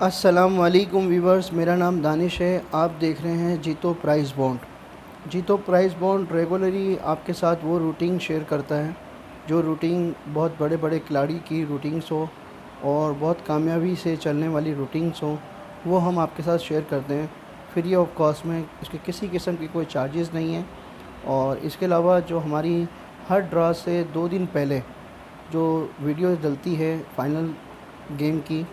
अस्सलाम वालेकुम व्यूवर्स, मेरा नाम दानिश है। आप देख रहे हैं जीतो प्राइस बॉन्ड। जीतो प्राइस बॉन्ड रेगुलरली आपके साथ वो रूटीन शेयर करता है जो रूटीन बहुत बड़े बड़े खिलाड़ी की रूटीन्स हो और बहुत कामयाबी से चलने वाली रूटीन्स हो, वो हम आपके साथ शेयर करते हैं फ्री ऑफ कॉस्ट में। इसके किसी किस्म की कोई चार्जेस नहीं है। और इसके अलावा जो हमारी हर ड्रा से 2 दिन पहले जो वीडियो डलती है फ़ाइनल गेम की,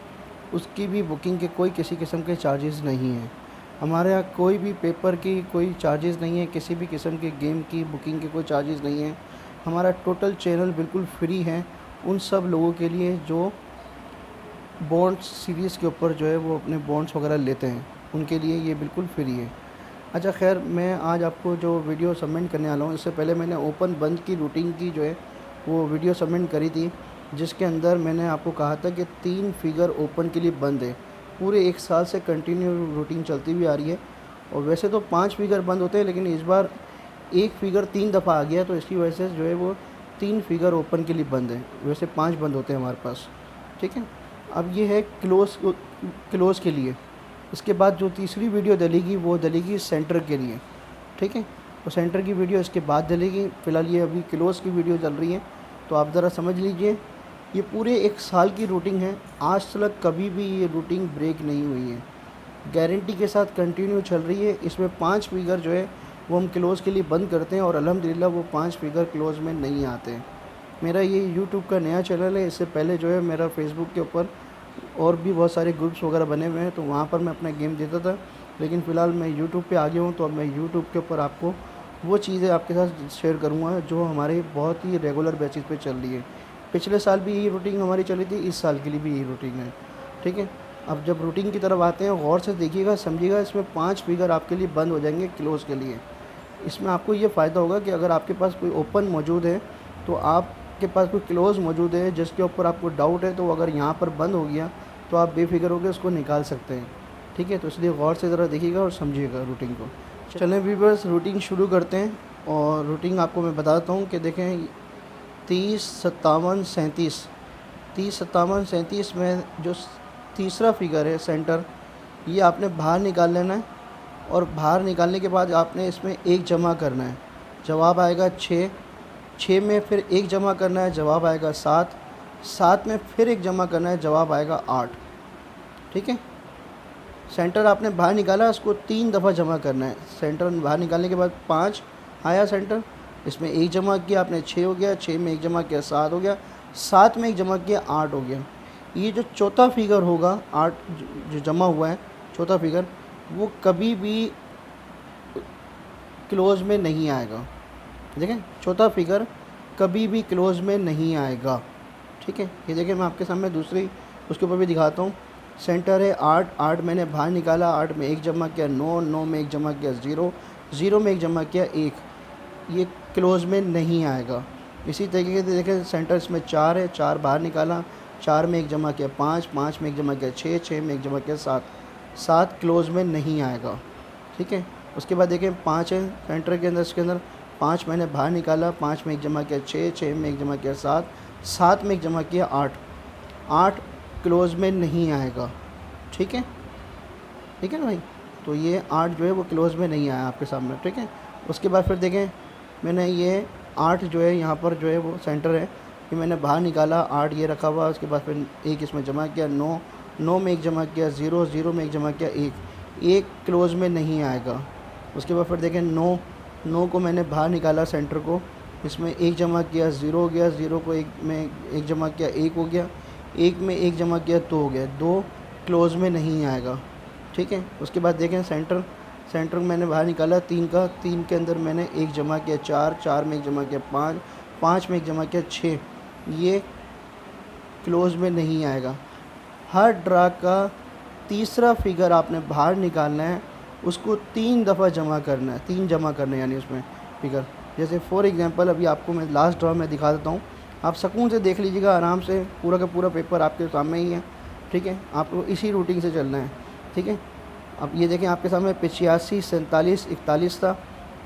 उसकी भी बुकिंग के कोई किसी किस्म के चार्जेस नहीं हैं। हमारे यहाँ कोई भी पेपर की कोई चार्जेस नहीं है, किसी भी किस्म के गेम की बुकिंग के कोई चार्जेस नहीं है। हमारा टोटल चैनल बिल्कुल फ्री है उन सब लोगों के लिए जो बॉन्ड्स सीरीज़ के ऊपर जो है वो अपने बॉन्ड्स वगैरह लेते हैं, उनके लिए ये बिल्कुल फ्री है। अच्छा खैर, मैं आज आपको जो वीडियो सबमिट करने वाला हूँ, इससे पहले मैंने ओपन बंद की रूटीन की जो है वो वीडियो सबमिट करी थी, जिसके अंदर मैंने आपको कहा था कि 3 फिगर ओपन के लिए बंद है। पूरे 1 साल से कंटिन्यू रूटीन चलती हुई आ रही है। और वैसे तो 5 फिगर बंद होते हैं, लेकिन इस बार 1 फिगर 3 दफ़ा आ गया, तो इसकी वजह से जो है वो 3 फिगर ओपन के लिए बंद है। वैसे 5 बंद होते हैं हमारे पास, ठीक है। अब ये है क्लोज़ के लिए। इसके बाद जो तीसरी वीडियो डलेगी वो डलेगी सेंटर के लिए, ठीक है। तो सेंटर की वीडियो इसके बाद डलेगी। फ़िलहाल ये अभी क्लोज़ की वीडियो चल रही है, तो आप ज़रा समझ लीजिए। ये पूरे 1 साल की रूटीन है, आज तक कभी भी ये रूटीन ब्रेक नहीं हुई है, गारंटी के साथ कंटिन्यू चल रही है। इसमें 5 फिगर जो है वो हम क्लोज़ के लिए बंद करते हैं और अल्हम्दुलिल्लाह वो 5 फिगर क्लोज़ में नहीं आते हैं। मेरा ये यूट्यूब का नया चैनल है। इससे पहले जो है मेरा फेसबुक के ऊपर और भी बहुत सारे ग्रुप्स वगैरह बने हुए हैं, तो वहाँ पर मैं अपना गेम देता था। लेकिन फ़िलहाल मैं यूट्यूब पे आ गया हूँ, तो अब मैं यूट्यूब के ऊपर आपको वो चीज़ें आपके साथ शेयर करूँगा जो हमारे बहुत ही रेगुलर बेसिस पे चल रही है। पिछले साल भी यही रूटीन हमारी चली थी, इस साल के लिए भी यही रूटीन है, ठीक है। अब जब रूटीन की तरफ आते हैं, गौर से देखिएगा, समझिएगा। इसमें 5 फिगर आपके लिए बंद हो जाएंगे क्लोज़ के लिए। इसमें आपको ये फ़ायदा होगा कि अगर आपके पास कोई ओपन मौजूद है, तो आपके पास कोई क्लोज़ मौजूद है जिसके ऊपर आपको डाउट है, तो अगर यहाँ पर बंद हो गया तो आप बेफिक्र होकर उसको निकाल सकते हैं, ठीक है। तो इसलिए गौर से ज़रा देखिएगा और समझिएगा रूटीन को। चलें व्यूअर्स, रूटीन शुरू करते हैं। और रूटीन आपको मैं बताता हूँ कि देखें 30, 57, 37, 30, 57, 37 में जो तीसरा फिगर है सेंटर, ये आपने बाहर निकाल लेना है। और बाहर निकालने के बाद आपने इसमें 1 जमा करना है, जवाब आएगा 6। 6 में फिर 1 जमा करना है, जवाब आएगा 7। 7 में फिर 1 जमा करना है, जवाब आएगा 8, ठीक है। सेंटर आपने बाहर निकाला, उसको 3 दफ़ा जमा करना है। सेंटर बाहर निकालने के बाद 5 आया सेंटर, इसमें 1 जमा किया आपने, 6 हो गया। 6 में 1 जमा किया, 7 हो गया। 7 में 1 जमा किया, 8 हो गया। ये जो चौथा फिगर होगा 8 जो जमा हुआ है, चौथा फिगर, वो कभी भी क्लोज़ में नहीं आएगा। देखें, चौथा फिगर कभी भी क्लोज़ में नहीं आएगा, ठीक है। ये देखें, मैं आपके सामने दूसरी उसके ऊपर भी दिखाता हूँ। सेंटर है 8, 8 मैंने बाहर निकाला, 8 में 1 जमा किया, 9, 9 में 1 जमा किया, 0, 0 में 1 जमा किया, 1। ये क्लोज़ में नहीं आएगा। इसी तरीके से देखें, सेंटर इसमें 4 है, 4 बाहर निकाला, 4 में 1 जमा किया, 5, 5 में 1 जमा किया, 6, 6 में 1 जमा किया, 7, 7 क्लोज़ में नहीं आएगा, ठीक है। उसके बाद देखें 5 है सेंटर के अंदर, इसके अंदर 5 मैंने बाहर निकाला, 5 में 1 जमा किया, 6, 6 में 1 जमा किया, 7, 7 में 1 जमा किया, 8, 8 क्लोज़ में नहीं आएगा, ठीक है, ठीक है ना भाई। तो ये 8 जो है वो क्लोज़ में नहीं आया आपके सामने, ठीक है। उसके बाद फिर देखें, मैंने ये 8 जो है यहाँ पर जो है वो सेंटर है, ये मैंने बाहर निकाला, 8 ये रखा हुआ। उसके बाद फिर 1 इसमें जमा किया, 9, 9 में 1 जमा किया, 0, 0 में 1 जमा किया, 1, 1 क्लोज़ में नहीं आएगा। उसके बाद फिर देखें 9, 9 को मैंने बाहर निकाला सेंटर को, इसमें 1 जमा किया, 0 हो गया। 0 को 1 में 1 जमा किया, 1 हो गया। 1 में 1 जमा किया, 2 हो गया। 2 क्लोज़ में नहीं आएगा, ठीक है। उसके बाद देखें सेंटर, सेंटर मैंने बाहर निकाला 3 का, 3 के अंदर मैंने 1 जमा किया, 4, 4 में 1 जमा किया, 5, 5 में 1 जमा किया, 6। ये क्लोज़ में नहीं आएगा। हर ड्रा का तीसरा फिगर आपने बाहर निकालना है, उसको 3 दफ़ा जमा करना है, 3 जमा करना है, यानी उसमें फिगर। जैसे फॉर एग्ज़ाम्पल अभी आपको मैं लास्ट ड्रा में दिखा देता हूँ, आप सुकून से देख लीजिएगा आराम से। पूरा का पूरा पेपर आपके सामने ही है, ठीक है। आपको इसी रूटीन से चलना है, ठीक है। अब ये देखें आपके सामने 85, 47, 41 था।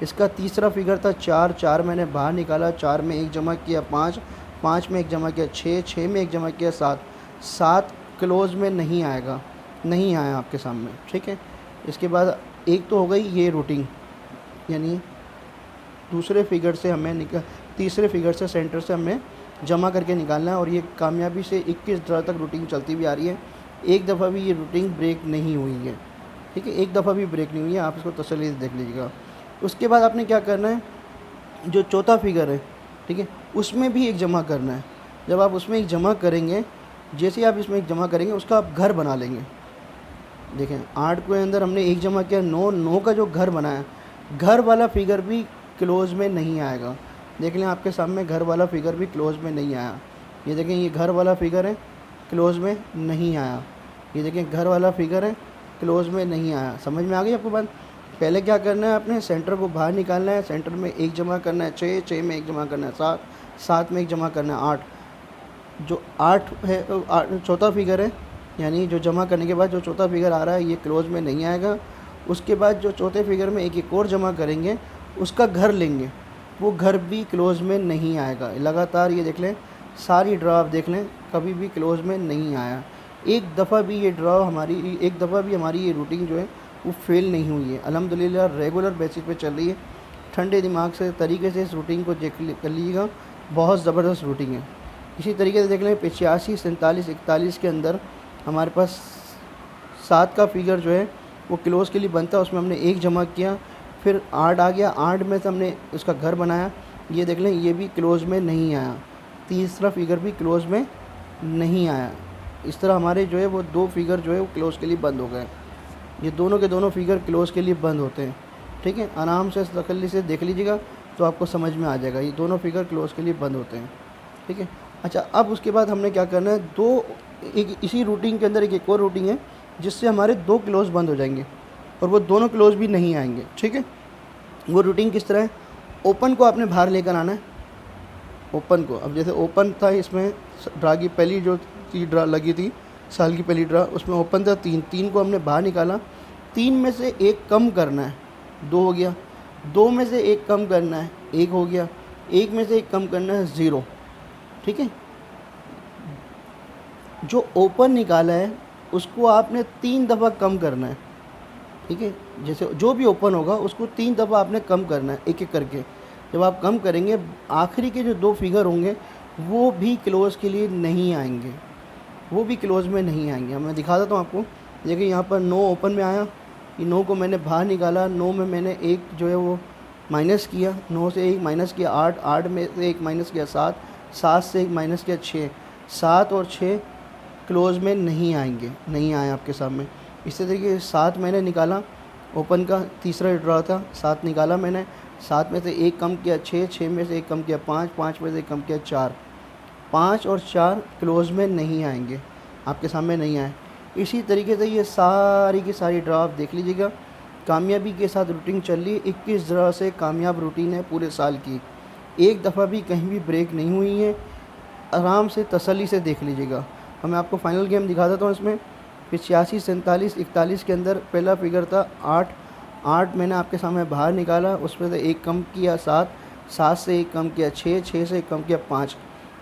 इसका तीसरा फिगर था 4, 4 मैंने बाहर निकाला, 4 में 1 जमा किया, 5, 5 में 1 जमा किया, 6, 6 में 1 जमा किया, 7, 7 क्लोज़ में नहीं आएगा। नहीं आया आपके सामने, ठीक है। इसके बाद एक तो हो गई ये रूटिंग, यानी दूसरे फिगर से हमें तीसरे फिगर से सेंटर से हमें जमा करके निकालना है, और ये कामयाबी से 21 ड्रा तक रूटीन चलती भी आ रही है। एक दफ़ा भी ये रूटीन ब्रेक नहीं हुई है, ठीक है, एक दफ़ा भी ब्रेक नहीं हुई है, आप इसको तसल्ली से देख लीजिएगा। उसके बाद आपने क्या करना है, जो चौथा फिगर है, ठीक है, उसमें भी एक जमा करना है। जब आप उसमें एक जमा करेंगे, जैसे ही आप इसमें एक जमा करेंगे उसका आप घर बना लेंगे। देखें 8 के अंदर हमने एक जमा किया, 9 का जो घर बनाया, घर वाला फिगर भी क्लोज़ में नहीं आएगा। देख लें आपके सामने घर वाला फिगर भी क्लोज़ में नहीं आया। ये देखें ये घर वाला फिगर है, क्लोज़ में नहीं आया। ये देखें घर वाला फिगर है, क्लोज़ में नहीं आया। समझ में आ गई आपको बात? पहले क्या करना है, आपने सेंटर को बाहर निकालना है, सेंटर में एक जमा करना है 6, 6 में एक जमा करना है 7, 7 में एक जमा करना है 8। जो 8 है चौथा फिगर है, यानी जो जमा करने के बाद जो चौथा फिगर आ रहा है ये क्लोज़ में नहीं आएगा। उसके बाद जो चौथे फिगर में एक और जमा करेंगे, उसका घर लेंगे, वो घर भी क्लोज़ में नहीं आएगा। लगातार ये देख लें, सारी ड्रा आप देख लें, कभी भी क्लोज़ में नहीं आया। एक दफ़ा भी ये हमारी ये रूटीन जो है वो फेल नहीं हुई है। अल्हम्दुलिल्लाह रेगुलर बेसिस पे चल रही है। ठंडे दिमाग से तरीके से इस रूटीन को कर लीजिएगा, बहुत ज़बरदस्त रूटीन है। इसी तरीके से देख लें 85, 47, 41 के अंदर हमारे पास 7 का फिगर जो है वो क्लोज़ के लिए बनता है, उसमें हमने एक जमा किया, फिर 8 आ गया, 8 में से हमने उसका घर बनाया। ये देख लें ये भी क्लोज़ में नहीं आया, तीसरा फिगर भी क्लोज़ में नहीं आया। इस तरह हमारे जो है वो 2 फिगर जो है वो क्लोज़ के लिए बंद हो गए। ये दोनों के दोनों फिगर क्लोज़ के लिए बंद होते हैं, ठीक है। आराम से तसल्ली से देख लीजिएगा तो आपको समझ में आ जाएगा, ये दोनों फिगर क्लोज़ के लिए बंद होते हैं, ठीक है। अच्छा, अब उसके बाद हमने क्या करना है, इसी रूटीन के अंदर एक और रूटीन है जिससे हमारे 2 क्लोज़ बंद हो जाएंगे और वो दोनों क्लोज़ भी नहीं आएंगे, ठीक है। वो रूटीन किस तरह है, ओपन को आपने बाहर लेकर आना है। ओपन को, अब जैसे ओपन था, इसमें ड्रा की पहली जो ड्रा लगी थी, साल की पहली ड्रा, उसमें ओपन था 3 को हमने बाहर निकाला। 3 में से एक कम करना है, 2 हो गया। 2 में से एक कम करना है, 1 हो गया। 1 में से एक कम करना है 0, ठीक है। जो ओपन निकाला है उसको आपने 3 दफ़ा कम करना है, ठीक है। जैसे जो भी ओपन होगा उसको 3 दफ़ा आपने कम करना है, एक एक करके। जब आप कम करेंगे, आखिरी के जो 2 फिगर होंगे वो भी क्लोज़ के लिए नहीं आएंगे, वो भी क्लोज़ में नहीं आएंगे। मैं दिखा देता हूँ आपको। देखिए यहाँ पर 9 ओपन में आया, ये 9 को मैंने बाहर निकाला, 9 में मैंने एक जो है वो माइनस किया, 9 से एक माइनस किया 8, 8 में से एक माइनस किया 7, 7 से एक माइनस किया 6, 7 और 6 क्लोज़ में नहीं आएंगे, नहीं आए आपके सामने। इसी तरीके 7 मैंने निकाला, ओपन का तीसरा ड्रा था, 7 निकाला मैंने, 7 में से एक कम किया 6, 6 में से एक कम किया 5, 5 में से एक कम किया 4, 5 और 4 क्लोज़ में नहीं आएंगे, आपके सामने नहीं आए। इसी तरीके से ये सारी की सारी ड्रा आप देख लीजिएगा, कामयाबी के साथ रूटीन चल रही है। 21 ड्रा से कामयाब रूटीन है पूरे साल की, एक दफ़ा भी कहीं भी ब्रेक नहीं हुई है। आराम से तसल्ली से देख लीजिएगा। मैं आपको फाइनल गेम दिखा देता हूँ। इसमें 85, 47, 41 के अंदर पहला फिगर था 8, 8 मैंने आपके सामने बाहर निकाला, उसमें से एक कम किया 7, 7 से एक कम किया 6, 6 से एक कम किया 5।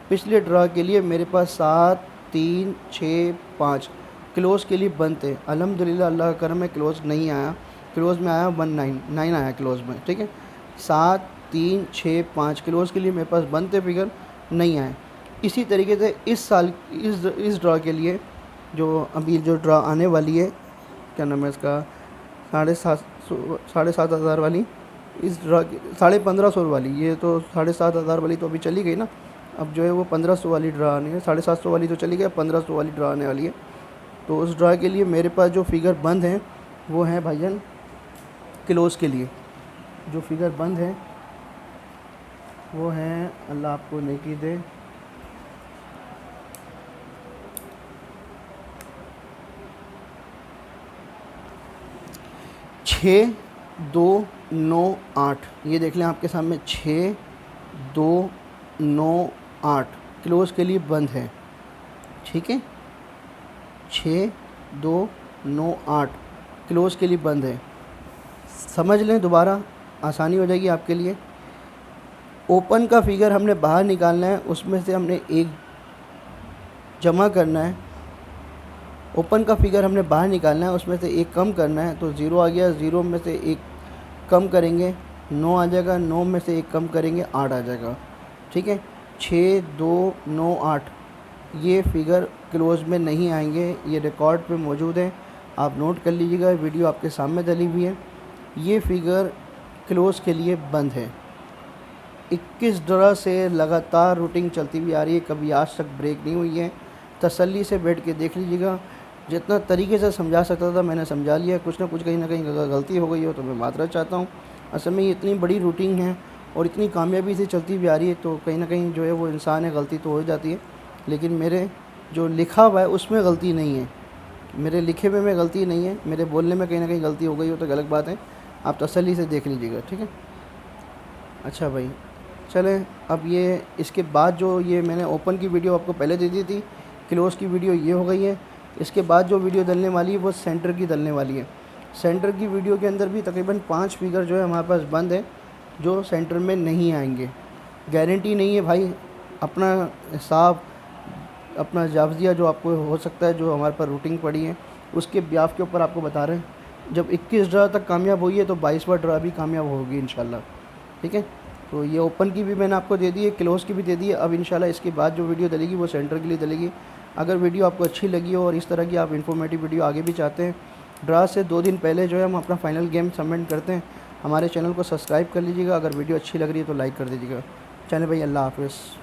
पिछले ड्रा के लिए मेरे पास 7, 3, 6, 5 क्लोज़ के लिए बंद थे। अल्हम्दुलिल्लाह अल्लाह का करम है, क्लोज़ नहीं आया, क्लोज़ में आया 9 आया क्लोज़ में, ठीक है। 7, 3, 6, 5 क्लोज़ के लिए मेरे पास बंद थे, फिगर नहीं आए। इसी तरीके से इस साल इस ड्रा के लिए जो अभी जो ड्रा आने वाली है, क्या नाम है इसका, 7,500 वाली, इस ड्रा 1550 वाली, ये तो 7,500 वाली तो अभी चली गई ना। अब जो है वो 1500 वाली ड्रा आनी है, 750 वाली तो चली गई, 1500 वाली ड्रा आने वाली है। तो उस ड्रा के लिए मेरे पास जो फिगर बंद हैं वो हैं भाईजान क्लोज़ के लिए। जो फिगर बंद हैं वो हैं, अल्लाह आपको नेकी दे, 6, 2, 9, 8। ये देख लें आपके सामने 6, 2, 9, 8 क्लोज़ के लिए बंद है, ठीक है। 6, 2, 9, 8 क्लोज़ के लिए बंद है। समझ लें, दोबारा आसानी हो जाएगी आपके लिए। ओपन का फिगर हमने बाहर निकालना है, उसमें से हमने एक जमा करना है, ओपन का फिगर हमने बाहर निकालना है, उसमें से एक कम करना है। तो 0 आ गया, 0 में से एक कम करेंगे 9 आ जाएगा, 9 में से एक कम करेंगे 8 आ जाएगा। ठीक है, 6 2 9 8 ये फिगर क्लोज में नहीं आएंगे, ये रिकॉर्ड पे मौजूद है, आप नोट कर लीजिएगा, वीडियो आपके सामने डली हुई है। ये फिगर क्लोज के लिए बंद है। 21 ड्रा से लगातार रूटीन चलती हुई आ रही है, कभी आज तक ब्रेक नहीं हुई है। तसल्ली से बैठ के देख लीजिएगा, जितना तरीके से समझा सकता था मैंने समझा लिया। कुछ ना कुछ कहीं ना कहीं अगर गलती हो गई हो तो मैं माफ़रत चाहता हूँ। असल में ये इतनी बड़ी रूटीन है और इतनी कामयाबी से चलती हुई आ रही है, तो कहीं ना कहीं जो है वो इंसान है, गलती तो हो जाती है, लेकिन मेरे जो लिखा हुआ है उसमें गलती नहीं है, मेरे लिखे हुए में गलती नहीं है, मेरे बोलने में कहीं ना कहीं गलती हो गई हो तो गलत बात है, आप तसल्ली से देख लीजिएगा। ठीक है, अच्छा भाई चलें, अब ये इसके बाद जो ये मैंने ओपन की वीडियो आपको पहले दे दी थी, क्लोज़ की वीडियो ये हो गई है। इसके बाद जो वीडियो डलने वाली है वो सेंटर की डलने वाली है। सेंटर की वीडियो के अंदर भी तकरीबन 5 फिगर जो है हमारे पास बंद है, जो सेंटर में नहीं आएंगे। गारंटी नहीं है भाई, अपना हिसाब, अपना जावज़िया जो आपको हो सकता है, जो हमारे पास रूटीन पड़ी है उसके ब्याफ के ऊपर आपको बता रहे हैं। जब 21 ड्रा तक कामयाब हुई है तो 22वां ड्रा भी कामयाब होगी इंशाल्लाह। ठीक है, तो ये ओपन की भी मैंने आपको दे दी है, क्लोज़ की भी दे दी है। अब इंशाल्लाह इसके बाद जो वीडियो डलेगी वो सेंटर के लिए डलेगी। अगर वीडियो आपको अच्छी लगी हो और इस तरह की आप इन्फॉर्मेटिव वीडियो आगे भी चाहते हैं, ड्रा से 2 दिन पहले जो है हम अपना फ़ाइनल गेम सबमिट करते हैं। हमारे चैनल को सब्सक्राइब कर लीजिएगा, अगर वीडियो अच्छी लग रही है तो लाइक कर दीजिएगा। चलें भाई, अल्लाह हाफ़िज़।